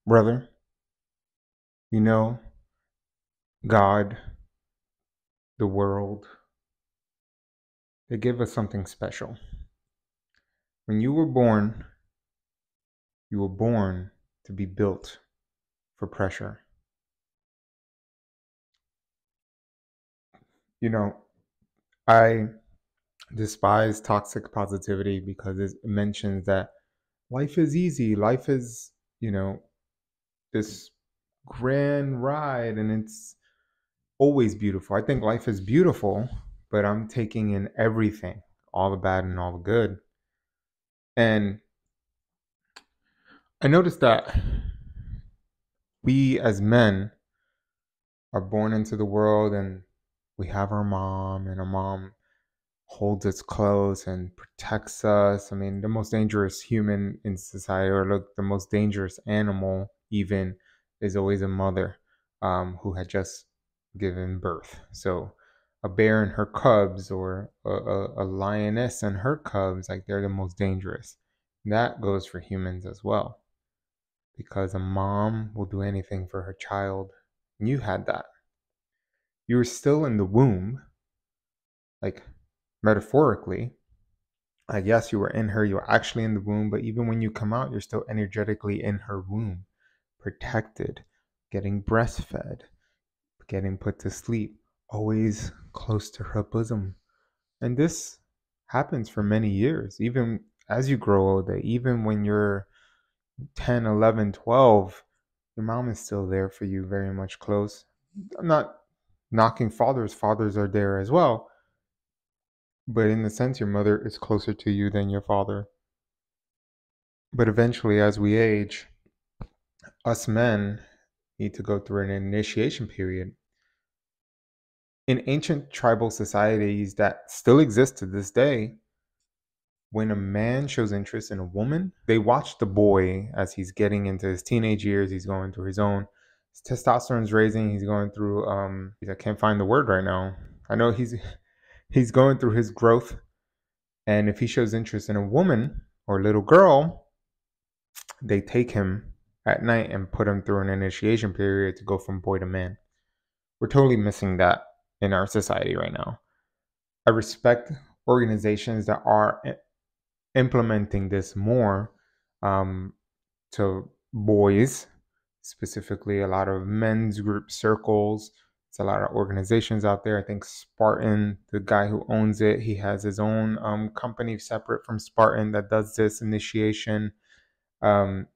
Brother, you know, God, the world, they give us something special. When you were born to be built for pressure. You know, I despise toxic positivity because it mentions that life is easy, life is, you know, this grand ride and it's always beautiful. I think life is beautiful, but I'm taking in everything, all the bad and all the good. And I noticed that we as men are born into the world and we have our mom, and our mom holds us close and protects us. I mean, the most dangerous human in society, or look, the most dangerous animal, even, is always a mother who had just given birth. So, a bear and her cubs, or a lioness and her cubs, like they're the most dangerous. That goes for humans as well, because a mom will do anything for her child. You had that. You were still in the womb, like metaphorically. Like, yes, you were in her, you were actually in the womb, but even when you come out, you're still energetically in her womb, protected, getting breastfed, getting put to sleep, always close to her bosom. And this happens for many years, even as you grow older, even when you're 10, 11, 12, your mom is still there for you, very much close. I'm not knocking fathers, fathers are there as well. But in a sense, your mother is closer to you than your father. But eventually, as we age, us men need to go through an initiation period. In ancient tribal societies that still exist to this day, when a man shows interest in a woman, they watch the boy as he's getting into his teenage years. He's going through his testosterone's raising. He's going through, I can't find the word right now. I know he's going through his growth. And if he shows interest in a woman or little girl, they take him at night and put him through an initiation period to go from boy to man. We're totally missing that in our society right now. I respect organizations that are implementing this more, um, to boys, specifically a lot of men's group circles. It's a lot of organizations out there. I think Spartan, the guy who owns it, he has his own company separate from Spartan that does this initiation. Um,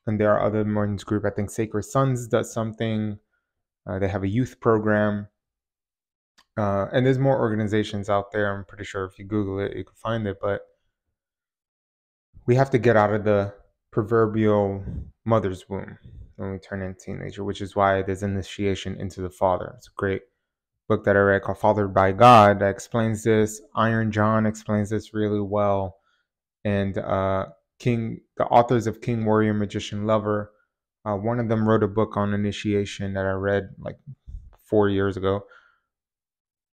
and there are other men's group. I think Sacred Sons does something. They have a youth program. And there's more organizations out there. I'm pretty sure if you Google it, you can find it. But we have to get out of the proverbial mother's womb when we turn into teenager, which is why there's initiation into the Father. It's a great book that I read called Fathered by God that explains this. Iron John explains this really well. And the authors of King, Warrior, Magician, Lover, one of them wrote a book on initiation that I read like 4 years ago.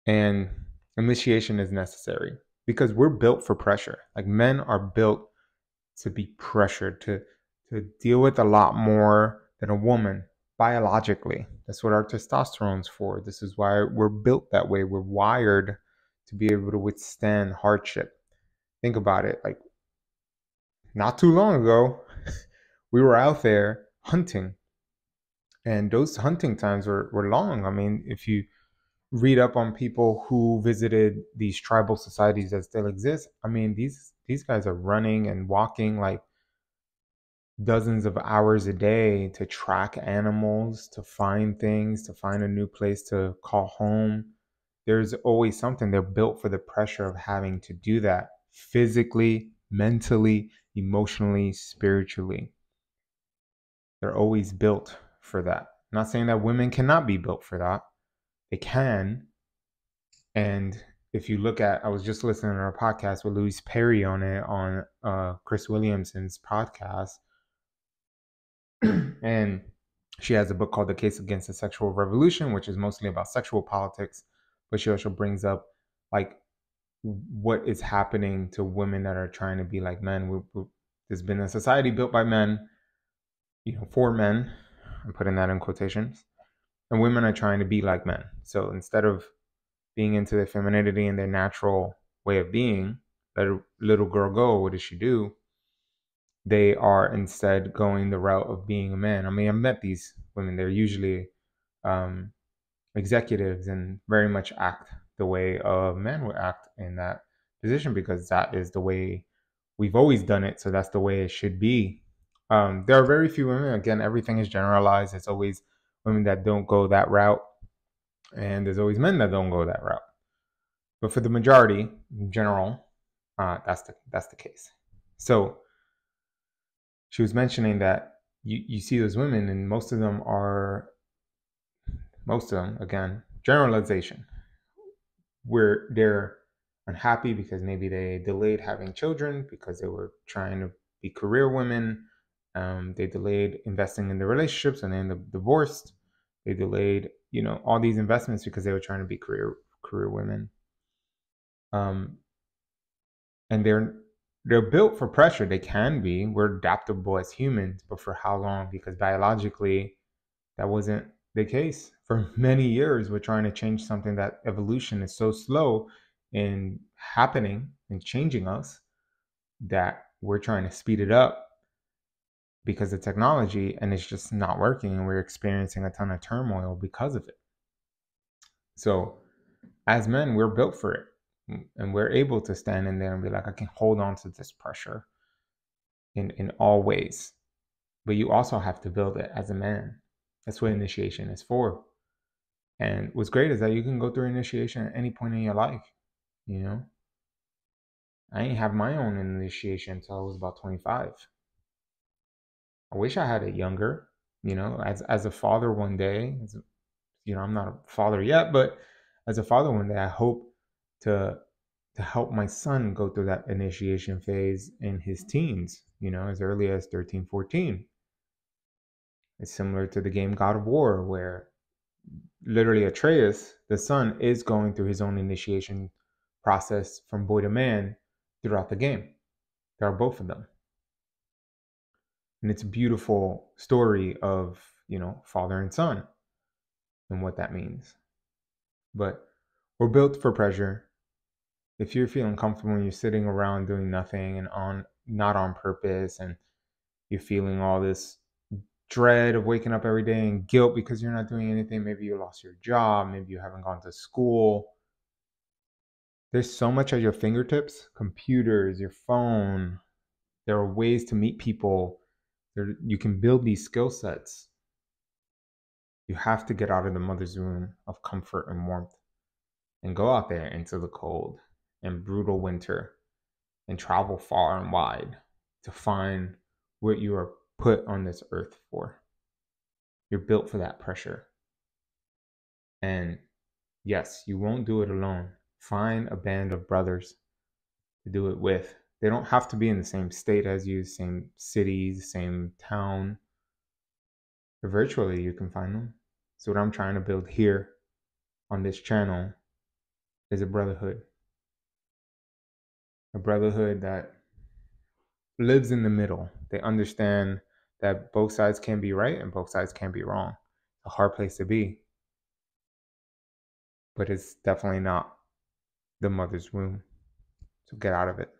And initiation is necessary because we're built for pressure. Like, men are built to be pressured, to deal with a lot more than a woman biologically. That's what our testosterone's for. This is why we're built that way. We're wired to be able to withstand hardship. Think about it. Like, not too long ago, we were out there hunting, and those hunting times were long. I mean, if you read up on people who visited these tribal societies that still exist, I mean, these guys are running and walking like dozens of hours a day to track animals, to find things, to find a new place to call home. There's always something. They're built for the pressure of having to do that physically, mentally, emotionally, spiritually. They're always built for that. I'm not saying that women cannot be built for that. They can. And if you look at, I was just listening to a podcast with Louise Perry on it, on Chris Williamson's podcast. And she has a book called The Case Against the Sexual Revolution, which is mostly about sexual politics. But she also brings up like what is happening to women that are trying to be like men. There's been a society built by men. for men. I'm putting that in quotations. And women are trying to be like men. So instead of being into their femininity and their natural way of being, let a little girl go, what does she do? They are instead going the route of being a man. I mean, I've met these women. They're usually um, executives and very much act the way a man would act in that position because that is the way we've always done it. So that's the way it should be. There are very few women. Again, everything is generalized. It's always women that don't go that route, and there's always men that don't go that route. But for the majority, in general, that's the case. So she was mentioning that you see those women, and most of them, again, generalization, where they're unhappy because maybe they delayed having children because they were trying to be career women. They delayed investing in their relationships and they ended up divorced. They delayed, all these investments because they were trying to be career women. And they're built for pressure. They can be. We're adaptable as humans, but for how long? Because biologically, that wasn't the case. For many years, we're trying to change something that evolution is so slow in happening and changing us that we're trying to speed it up because of technology, and it's just not working, and we're experiencing a ton of turmoil because of it. So as men, we're built for it, and we're able to stand in there and be like, I can hold on to this pressure in all ways. But you also have to build it as a man. That's what initiation is for. And what's great is that you can go through initiation at any point in your life. I ain't have my own initiation until I was about 25. I wish I had it younger. As a father one day, I'm not a father yet, but as a father one day, I hope to help my son go through that initiation phase in his teens, as early as 13, 14. It's similar to the game God of War, where literally Atreus, the son, is going through his own initiation process from boy to man throughout the game. There are both of them. And it's a beautiful story of, father and son and what that means. But we're built for pressure. If you're feeling comfortable and you're sitting around doing nothing and not on purpose, and you're feeling all this dread of waking up every day and guilt because you're not doing anything, maybe you lost your job, maybe you haven't gone to school. There's so much at your fingertips, computers, your phone. There are ways to meet people. You can build these skill sets. You have to get out of the mother's womb of comfort and warmth and go out there into the cold and brutal winter and travel far and wide to find what you are put on this earth for. You're built for that pressure. And yes, you won't do it alone. Find a band of brothers to do it with. They don't have to be in the same state as you, same cities, same town. But virtually, you can find them. So what I'm trying to build here on this channel is a brotherhood. A brotherhood that lives in the middle. They understand that both sides can be right and both sides can be wrong. It's a hard place to be, but it's definitely not the mother's womb. So get out of it.